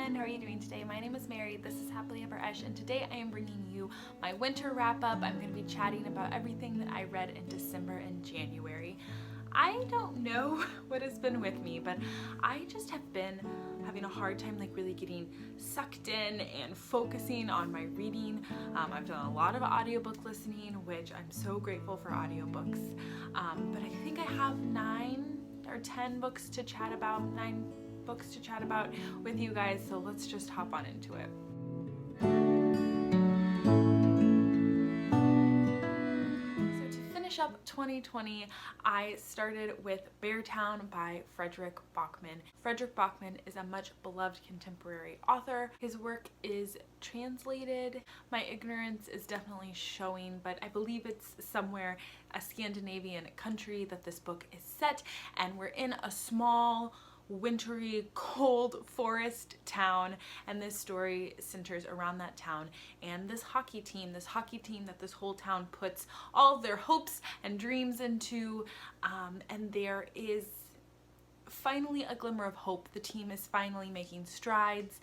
everyone, how are you doing today? My name is Mary, this is Happilyeveresch, and today I am bringing you my winter wrap-up. I'm going to be chatting about everything that I read in December and January. I don't know what has been with me, but I just have been having a hard time really getting sucked in and focusing on my reading. I've done a lot of audiobook listening, which I'm so grateful for audiobooks, but I think I have 9 or 10 books to chat about, 9 books to chat about with you guys, so let's just hop on into it. So to finish up 2020, I started with Beartown by Frederick Bachman. Frederick Bachman is a much beloved contemporary author. His work is translated. My ignorance is definitely showing, but I believe it's somewhere a Scandinavian country that this book is set, and we're in a small, wintry, cold forest town, and this story centers around that town and this hockey team that this whole town puts all of their hopes and dreams into, and there is finally a glimmer of hope. The team is finally making strides.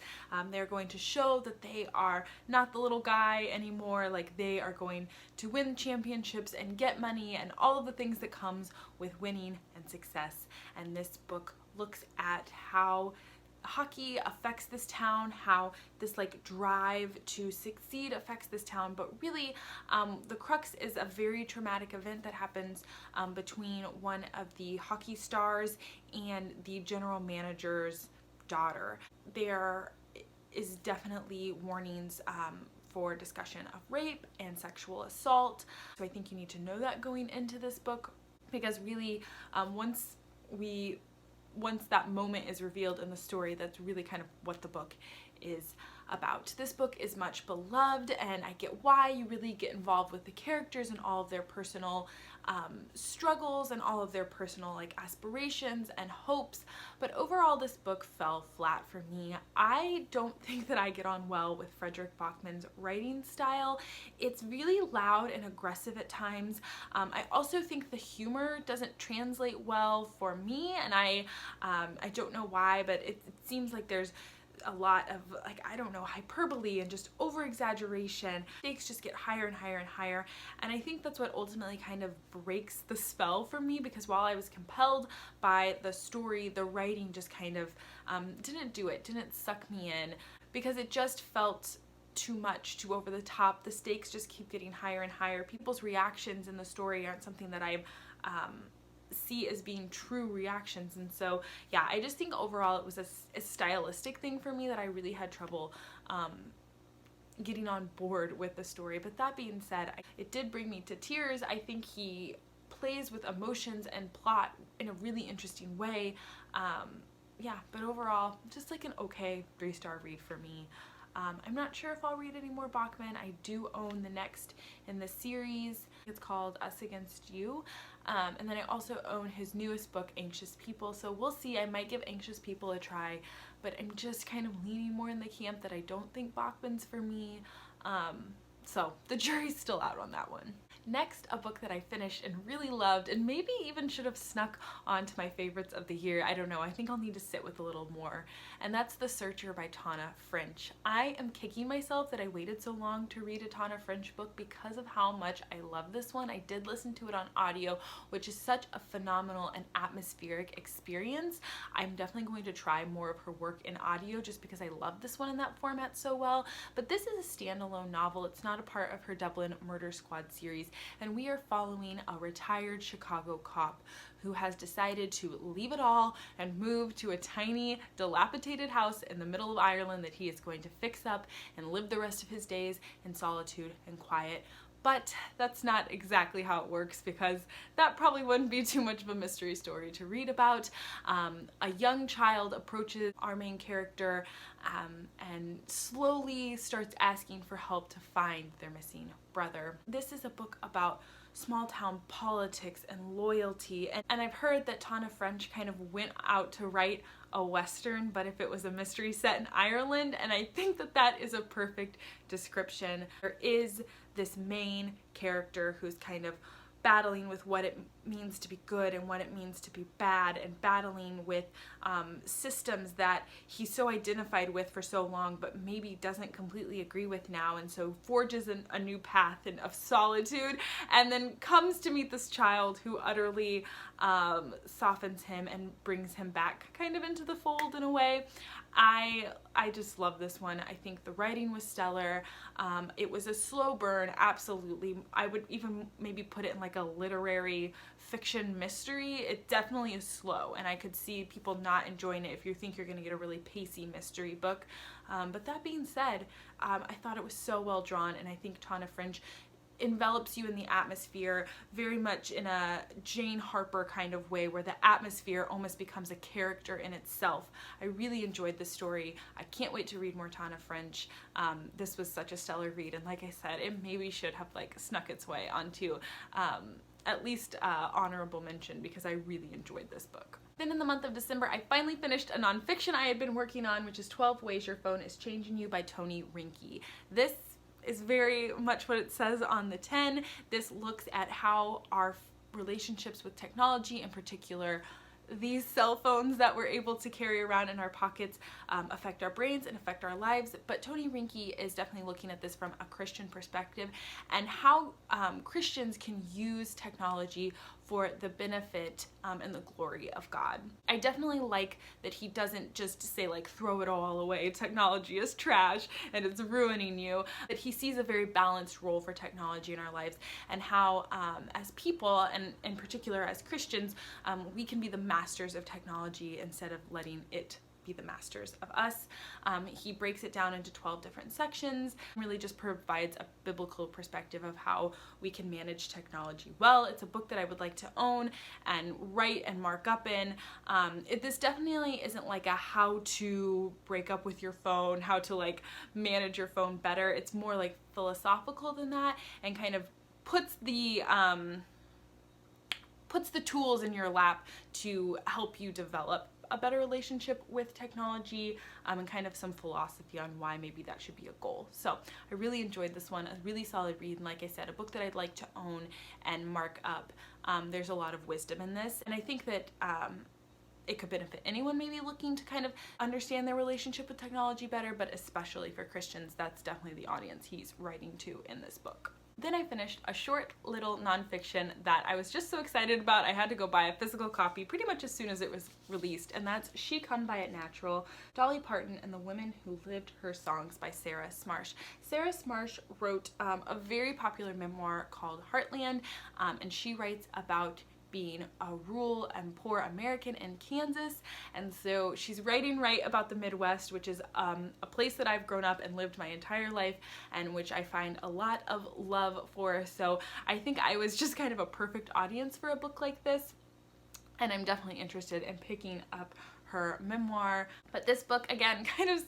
They're going to show that they are not the little guy anymore. They are going to win championships and get money and all of the things that comes with winning and success. And this book looks at how hockey affects this town, how this drive to succeed affects this town, but really the crux is a very traumatic event that happens between one of the hockey stars and the general manager's daughter. There is definitely warnings for discussion of rape and sexual assault, so I think you need to know that going into this book, because really once that moment is revealed in the story, that's really kind of what the book is about. This book is much beloved, and I get why. You really get involved with the characters and all of their personal struggles and all of their personal aspirations and hopes, but overall this book fell flat for me. I don't think that I get on well with Frederick Bachman's writing style. It's really loud and aggressive at times. I also think the humor doesn't translate well for me, and I don't know why, but it seems like there's a lot of I don't know, hyperbole and just over exaggeration. Stakes just get higher and higher and higher, and I think that's what ultimately kind of breaks the spell for me, because while I was compelled by the story, the writing just kind of didn't suck me in, because it just felt too much, too over the top. The stakes just keep getting higher and higher. People's reactions in the story aren't something that I see as being true reactions, and so yeah, I just think overall it was a stylistic thing for me that I really had trouble getting on board with the story. But that being said, it did bring me to tears. I think he plays with emotions and plot in a really interesting way. Yeah, but overall just an okay 3-star read for me. I'm not sure if I'll read any more Bachman. I do own the next in the series. It's called Us Against You. And then I also own his newest book, Anxious People. So we'll see. I might give Anxious People a try, but I'm just kind of leaning more in the camp that I don't think Bachman's for me. So the jury's still out on that one. Next, a book that I finished and really loved, and maybe even should have snuck onto my favorites of the year. I don't know. I think I'll need to sit with a little more. And that's The Searcher by Tana French. I am kicking myself that I waited so long to read a Tana French book because of how much I love this one. I did listen to it on audio, which is such a phenomenal and atmospheric experience. I'm definitely going to try more of her work in audio just because I love this one in that format so well. But this is a standalone novel. It's not a part of her Dublin Murder Squad series. And we are following a retired Chicago cop who has decided to leave it all and move to a tiny, dilapidated house in the middle of Ireland that he is going to fix up and live the rest of his days in solitude and quiet. But that's not exactly how it works, because that probably wouldn't be too much of a mystery story to read about. A young child approaches our main character and slowly starts asking for help to find their missing brother. This is a book about small town politics and loyalty, and I've heard that Tana French kind of went out to write a Western, but if it was a mystery set in Ireland, and I think that that is a perfect description. There is this main character who's kind of battling with what it means to be good and what it means to be bad, and battling with systems that he's so identified with for so long but maybe doesn't completely agree with now, and so forges a new path of solitude, and then comes to meet this child who utterly softens him and brings him back kind of into the fold in a way. I just love this one. I think the writing was stellar. It was a slow burn, absolutely. I would even maybe put it in like a literary fiction mystery. It definitely is slow, and I could see people not enjoying it if you think you're going to get a really pacey mystery book. But that being said, I thought it was so well drawn, and I think Tana French envelops you in the atmosphere very much in a Jane Harper kind of way, where the atmosphere almost becomes a character in itself. I really enjoyed the story. I can't wait to read more Tana French. This was such a stellar read, and like I said, it maybe should have like snuck its way onto at least honorable mention, because I really enjoyed this book. Then in the month of December, I finally finished a nonfiction I had been working on, which is 12 Ways Your Phone is Changing You by Toni Rinke. This is very much what it says on the 10. This looks at how our relationships with technology, in particular these cell phones that we're able to carry around in our pockets, affect our brains and affect our lives. But Toni Rinke is definitely looking at this from a Christian perspective, and how Christians can use technology for the benefit and the glory of God. I definitely like that he doesn't just say like throw it all away, technology is trash and it's ruining you, but he sees a very balanced role for technology in our lives, and how as people, and in particular as Christians, we can be the masters of technology instead of letting it be the masters of us. He breaks it down into 12 different sections, really just provides a biblical perspective of how we can manage technology well. It's a book that I would like to own and write and mark up in. This definitely isn't like a how to break up with your phone, how to like manage your phone better. It's more like philosophical than that, and kind of puts the tools in your lap to help you develop a better relationship with technology, and kind of some philosophy on why maybe that should be a goal. So I really enjoyed this one, a really solid read, and like I said, a book that I'd like to own and mark up. There's a lot of wisdom in this, and I think that it could benefit anyone maybe looking to kind of understand their relationship with technology better, but especially for Christians, that's definitely the audience he's writing to in this book. Then I finished a short little nonfiction that I was just so excited about. I had to go buy a physical copy pretty much as soon as it was released, and that's She Come By It Natural, Dolly Parton and the Women Who Lived Her Songs by Sarah Smarsh. Sarah Smarsh wrote a very popular memoir called Heartland, and she writes about being a rural and poor American in Kansas, and so she's writing right about the Midwest, which is a place that I've grown up and lived my entire life, and which I find a lot of love for. So I think I was just kind of a perfect audience for a book like this, and I'm definitely interested in picking up her memoir. But this book again kind of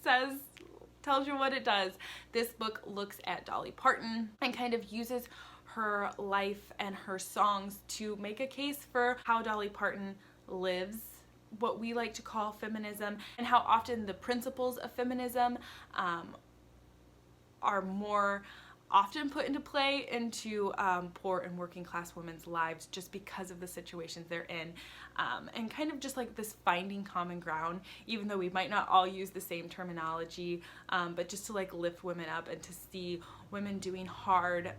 tells you what it does. This book looks at Dolly Parton and kind of uses her life and her songs to make a case for how Dolly Parton lives what we like to call feminism, and how often the principles of feminism are more often put into play into poor and working class women's lives just because of the situations they're in, and kind of just like this finding common ground, even though we might not all use the same terminology, but just to like lift women up and to see women doing hard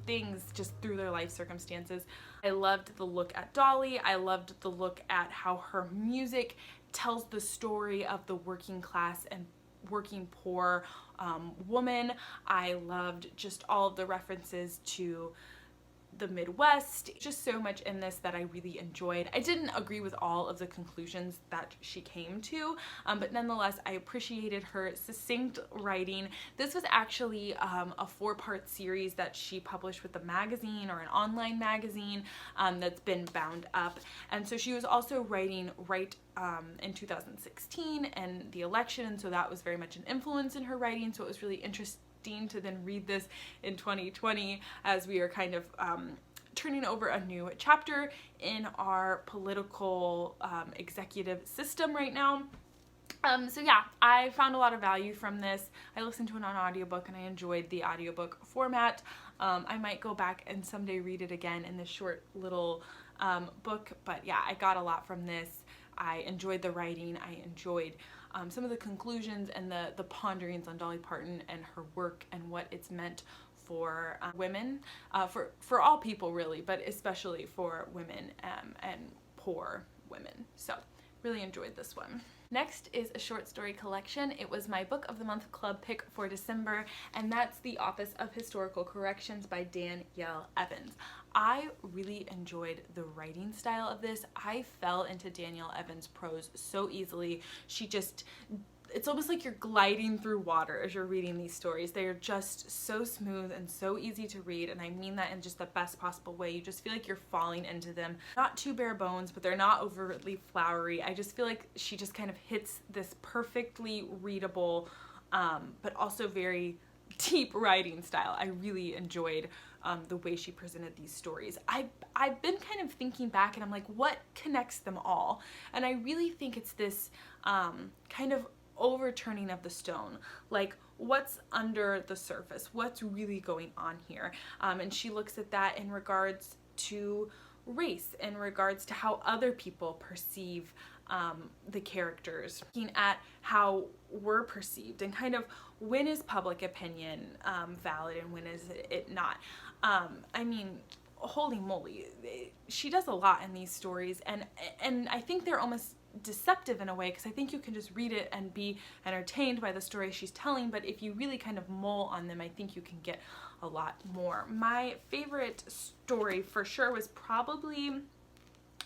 things just through their life circumstances. I loved the look at Dolly. I loved the look at how her music tells the story of the working class and working poor woman. I loved just all of the references to the Midwest, just so much in this that I really enjoyed. I didn't agree with all of the conclusions that she came to, but nonetheless I appreciated her succinct writing. This was actually a 4-part series that she published with a magazine, or an online magazine, that's been bound up, and so she was also writing right in 2016 and the election, and so that was very much an influence in her writing. So it was really interesting to then read this in 2020 as we are kind of turning over a new chapter in our political executive system right now. So yeah, I found a lot of value from this. I listened to it on audiobook and I enjoyed the audiobook format. I might go back and someday read it again in this short little book, but yeah, I got a lot from this. I enjoyed the writing. I enjoyed some of the conclusions and the ponderings on Dolly Parton and her work and what it's meant for women, for all people really, but especially for women and poor women. So really enjoyed this one. Next is a short story collection. It was my Book of the Month Club pick for December, and that's The Office of Historical Corrections by Danielle Evans. I really enjoyed the writing style of this. I fell into Danielle Evans' prose so easily. It's almost like you're gliding through water as you're reading these stories. They are just so smooth and so easy to read, and I mean that in just the best possible way. You just feel like you're falling into them. Not too bare bones, but they're not overtly flowery. I just feel like she just kind of hits this perfectly readable, but also very deep writing style. I really enjoyed the way she presented these stories. I've been kind of thinking back and I'm like, what connects them all? And I really think it's this kind of overturning of the stone, like what's under the surface, what's really going on here, and she looks at that in regards to race, in regards to how other people perceive the characters, looking at how we're perceived and kind of when is public opinion valid and when is it not. I mean, holy moly, she does a lot in these stories, and I think they're almost deceptive in a way, because I think you can just read it and be entertained by the story she's telling, but if you really kind of mull on them, I think you can get a lot more. My favorite story for sure was probably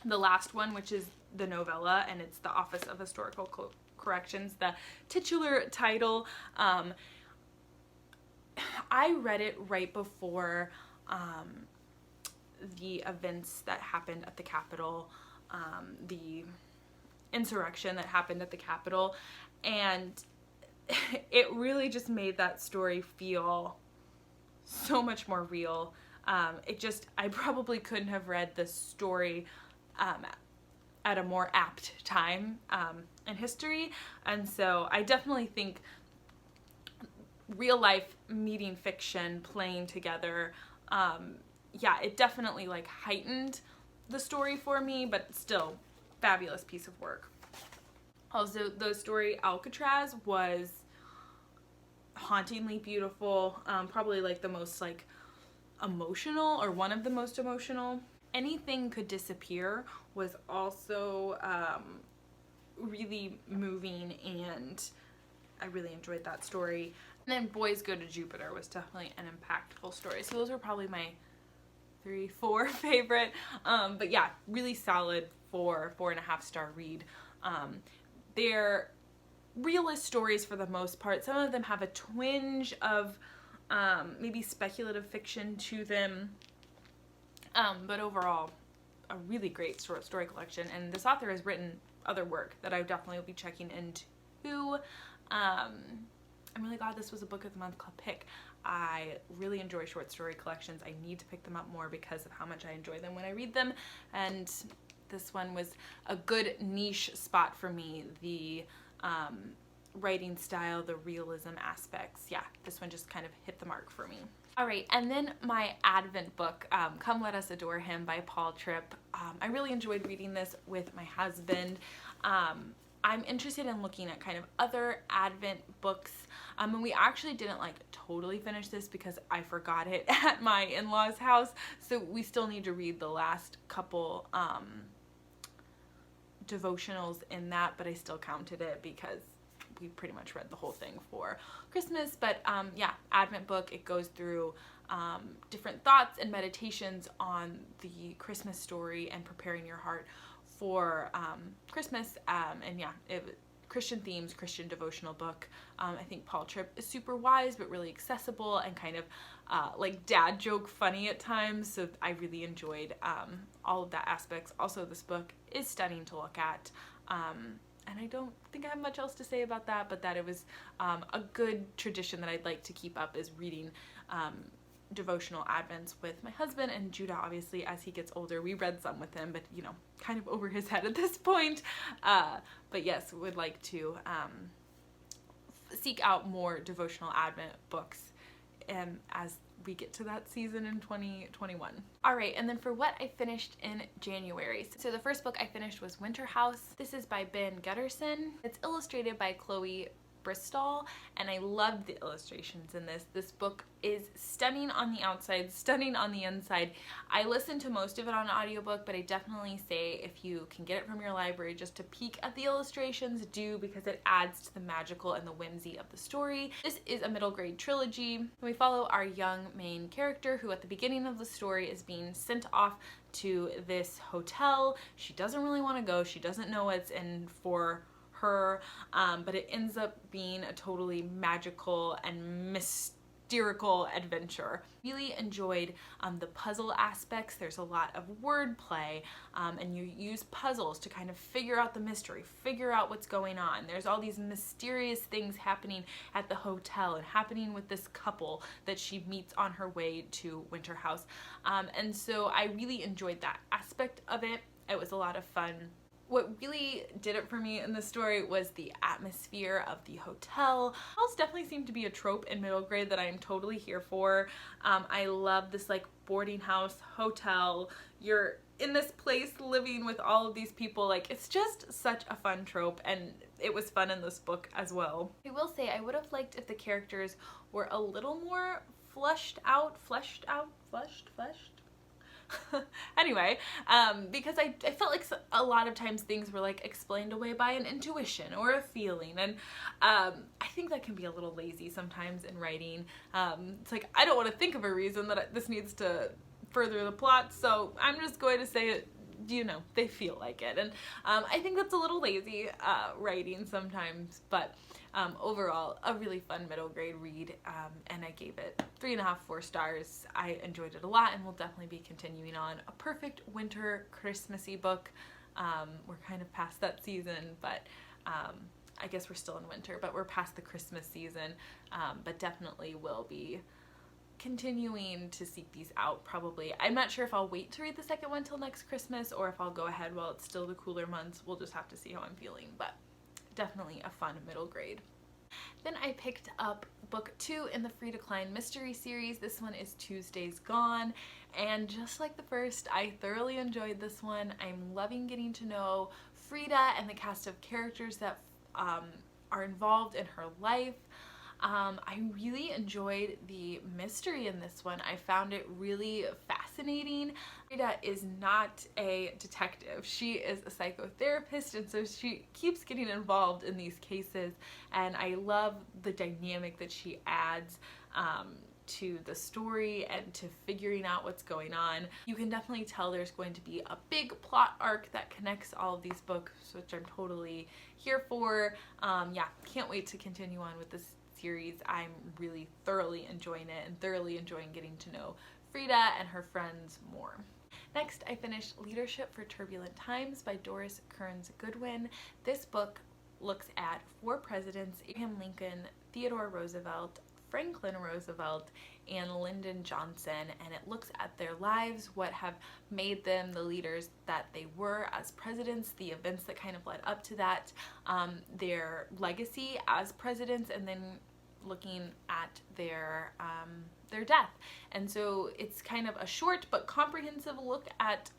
the last one, which is the novella, and it's The Office of Historical Corrections, the titular title. I read it right before the events that happened at the Capitol, the insurrection that happened at the Capitol, and it really just made that story feel so much more real. I probably couldn't have read this story at a more apt time in history, and so I definitely think real life meeting fiction playing together, yeah, it definitely like heightened the story for me, but still fabulous piece of work. Also, the story Alcatraz was hauntingly beautiful, probably like the most like emotional, or one of the most emotional. Anything Could Disappear was also really moving, and I really enjoyed that story. And then Boys Go to Jupiter was definitely an impactful story. So those were probably my 3-4 favorite, but yeah, really solid 4.5 star read. They're realist stories for the most part. Some of them have a twinge of maybe speculative fiction to them, but overall a really great short story collection, and this author has written other work that I definitely will be checking into. I'm really glad this was a Book of the Month Club pick. I really enjoy short story collections. I need to pick them up more because of how much I enjoy them when I read them, and this one was a good niche spot for me. The writing style, the realism aspects, yeah, this one just kind of hit the mark for me. All right, and then my Advent book, Come Let Us Adore Him by Paul Tripp. I really enjoyed reading this with my husband. I'm interested in looking at kind of other Advent books, and we actually didn't like totally finish this because I forgot it at my in-laws' house, so we still need to read the last couple devotionals in that, but I still counted it because we pretty much read the whole thing for Christmas. But yeah, Advent book, it goes through different thoughts and meditations on the Christmas story and preparing your heart for Christmas, and yeah, Christian themes, Christian devotional book. I think Paul Tripp is super wise but really accessible and kind of like dad joke funny at times, so I really enjoyed all of that aspects. Also, this book is stunning to look at, and I don't think I have much else to say about that, but that it was a good tradition that I'd like to keep up, is reading devotional advents with my husband, and Judah, obviously, as he gets older. We read some with him, but you know, kind of over his head at this point. But yes, would like to seek out more devotional advent books as we get to that season in 2021. All right, and then for what I finished in January. So the first book I finished was Winter House. This is by Ben Gutterson. It's illustrated by Chloe Bristol, and I loved the illustrations in this. This book is stunning on the outside, stunning on the inside. I listened to most of it on audiobook, but I definitely say if you can get it from your library just to peek at the illustrations, do, because it adds to the magical and the whimsy of the story. This is a middle grade trilogy. We follow our young main character who at the beginning of the story is being sent off to this hotel. She doesn't really want to go. She doesn't know what's in for her, but it ends up being a totally magical and mystical adventure. Really enjoyed the puzzle aspects. There's a lot of wordplay, and you use puzzles to kind of figure out the mystery, figure out what's going on. There's all these mysterious things happening at the hotel and happening with this couple that she meets on her way to Winter House. And so I really enjoyed that aspect of it. It was a lot of fun. What really did it for me in the story was the atmosphere of the hotel. Hotels definitely seem to be a trope in middle grade that I am totally here for. I love this like boarding house hotel. You're in this place living with all of these people. Like, it's just such a fun trope, and it was fun in this book as well. I will say I would have liked if the characters were a little more fleshed out. Anyway, because I felt like a lot of times things were like explained away by an intuition or a feeling, and I think that can be a little lazy sometimes in writing. It's like, I don't want to think of a reason that this needs to further the plot, so I'm just going to say it, you know, they feel like it. And I think that's a little lazy writing sometimes, but overall a really fun middle grade read, and I gave it 3.5, 4 stars. I enjoyed it a lot and will definitely be continuing on. A perfect winter Christmassy book. We're kind of past that season, but I guess we're still in winter, but we're past the Christmas season, but definitely will be continuing to seek these out probably. I'm not sure if I'll wait to read the second one till next Christmas or if I'll go ahead while it's still the cooler months. We'll just have to see how I'm feeling, but definitely a fun middle grade. Then I picked up book 2 in the Free Decline mystery series. This one is Tuesday's Gone, and just like the first, I thoroughly enjoyed this one. I'm loving getting to know Frida and the cast of characters that are involved in her life. I really enjoyed the mystery in this one. I found it really fascinating. Frida is not a detective. She is a psychotherapist, and so she keeps getting involved in these cases, and I love the dynamic that she adds to the story and to figuring out what's going on. You can definitely tell there's going to be a big plot arc that connects all of these books, which I'm totally here for. Yeah, can't wait to continue on with this series. I'm really thoroughly enjoying it and thoroughly enjoying getting to know Frida and her friends more. Next, I finished Leadership for Turbulent Times by Doris Kearns Goodwin. This book looks at 4 presidents: Abraham Lincoln, Theodore Roosevelt, Franklin Roosevelt, and Lyndon Johnson, and it looks at their lives, what have made them the leaders that they were as presidents, the events that kind of led up to that, their legacy as presidents, and then looking at their death. And so it's kind of a short but comprehensive look at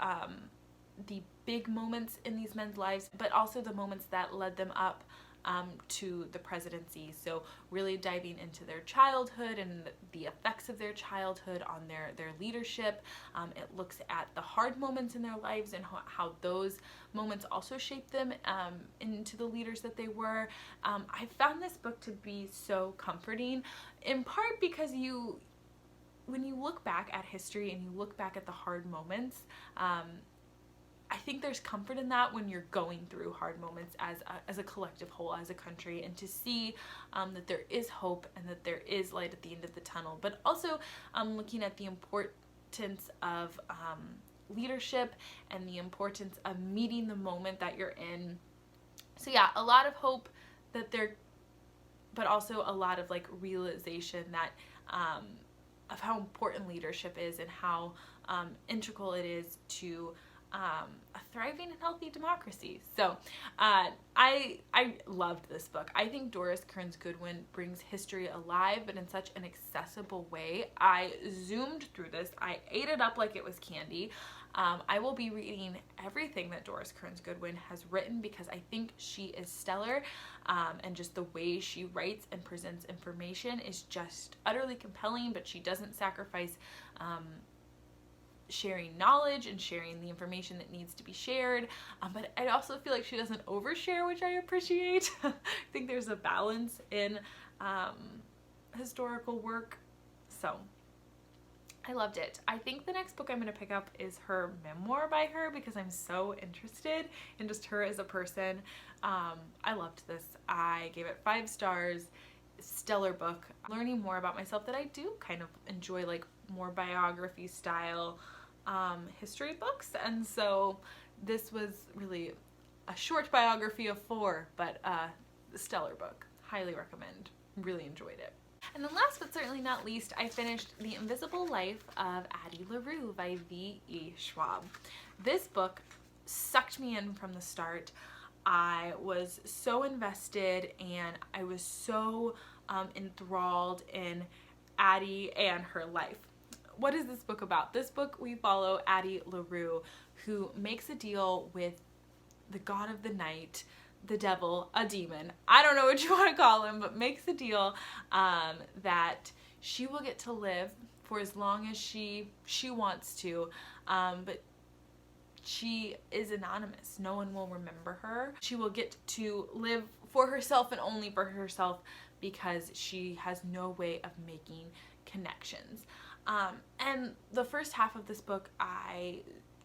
the big moments in these men's lives, but also the moments that led them up to the presidency. So really diving into their childhood and the effects of their childhood on their leadership. It looks at the hard moments in their lives and how those moments also shaped them into the leaders that they were. I found this book to be so comforting, in part because when you look back at history and you look back at the hard moments, I think there's comfort in that when you're going through hard moments as a collective whole, as a country, and to see that there is hope and that there is light at the end of the tunnel, but also looking at the importance of leadership and the importance of meeting the moment that you're in. So yeah, a lot of hope but also a lot of like realization that how important leadership is and how integral it is to a thriving and healthy democracy. So I loved this book. I think Doris Kearns Goodwin brings history alive, but in such an accessible way. I zoomed through this. I ate it up like it was candy. I will be reading everything that Doris Kearns Goodwin has written because I think she is stellar, and just the way she writes and presents information is just utterly compelling, but she doesn't sacrifice sharing knowledge and sharing the information that needs to be shared, but I also feel like she doesn't overshare, which I appreciate. I think there's a balance in historical work, so I loved it. I think the next book I'm going to pick up is her memoir by her because I'm so interested in just her as a person. I loved this. I gave it 5 stars. Stellar book. Learning more about myself, that I do kind of enjoy like more biography style history books, and so this was really a short biography of 4, but a stellar book. Highly recommend. Really enjoyed it. And then last but certainly not least, I finished The Invisible Life of Addie LaRue by V.E. Schwab. This book sucked me in from the start. I was so invested and I was so enthralled in Addie and her life. What is this book about? This book, we follow Addie LaRue, who makes a deal with the god of the night, the devil, a demon, I don't know what you want to call him, but makes a deal that she will get to live for as long as she wants to, but she is anonymous. No one will remember her. She will get to live for herself and only for herself because she has no way of making connections. And the first half of this book I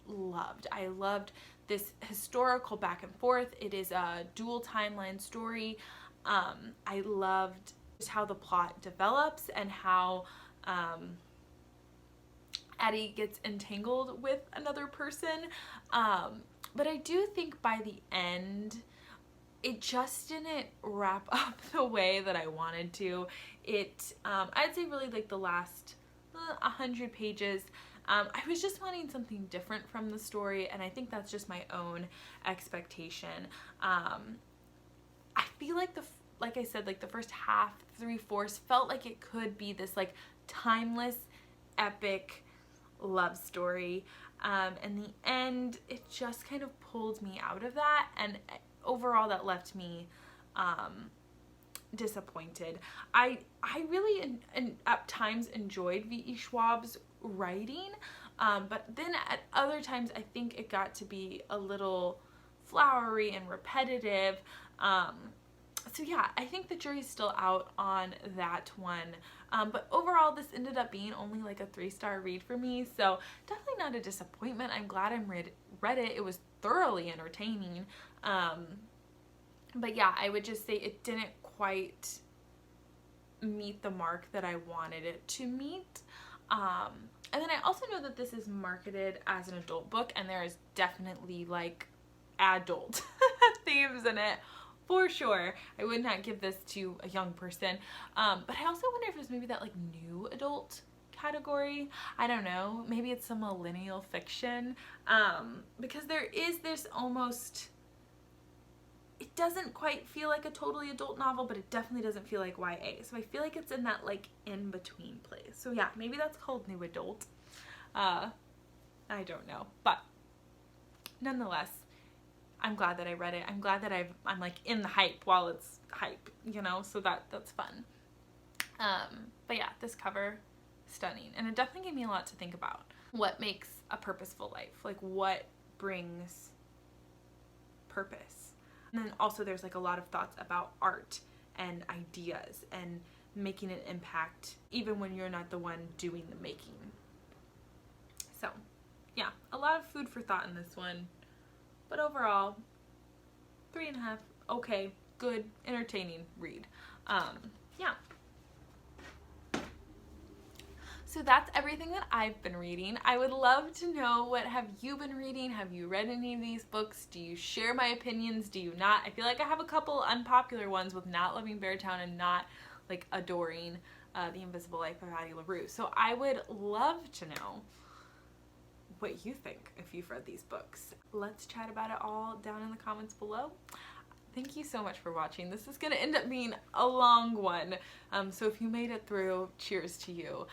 loved. I loved this historical back and forth. It is a dual timeline story. I loved just how the plot develops and how Addie gets entangled with another person. But I do think by the end, it just didn't wrap up the way that I wanted to. I'd say really like the last 100 pages, I was just wanting something different from the story, and I think that's just my own expectation. I feel like like I said, like the first half, 3/4 felt like it could be this like timeless, epic love story. And the end, it just kind of pulled me out of that, and overall that left me disappointed. I really at times enjoyed V.E. Schwab's writing, but then at other times I think it got to be a little flowery and repetitive. So yeah, I think the jury's still out on that one. But overall, this ended up being only like a 3-star read for me, so definitely not a disappointment. I'm glad I read it. It was thoroughly entertaining. But yeah, I would just say it didn't quite meet the mark that I wanted it to meet. And then I also know that this is marketed as an adult book, and there is definitely like adult themes in it for sure. I would not give this to a young person. But I also wonder if it's maybe that like new adult category. I don't know. Maybe it's some millennial fiction. Because there is this almost, it doesn't quite feel like a totally adult novel, but it definitely doesn't feel like YA. So I feel like it's in that like in-between place. So yeah, maybe that's called new adult. I don't know. But nonetheless, I'm glad that I read it. I'm glad that I'm like in the hype while it's hype, you know, so that's fun. But yeah, this cover, stunning. And it definitely gave me a lot to think about. What makes a purposeful life? Like what brings purpose? And then also there's like a lot of thoughts about art and ideas and making an impact even when you're not the one doing the making. So yeah, a lot of food for thought in this one. But overall, 3.5, okay, good, entertaining read. Yeah. So that's everything that I've been reading. I would love to know, what have you been reading? Have you read any of these books? Do you share my opinions? Do you not? I feel like I have a couple unpopular ones with not loving Beartown and not like adoring The Invisible Life of Addie LaRue. So I would love to know what you think if you've read these books. Let's chat about it all down in the comments below. Thank you so much for watching. This is going to end up being a long one, so if you made it through, cheers to you.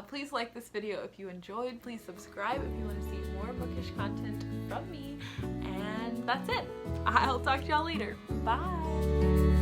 Please like this video if you enjoyed. Please subscribe if you want to see more bookish content from me. And that's it. I'll talk to y'all later. Bye!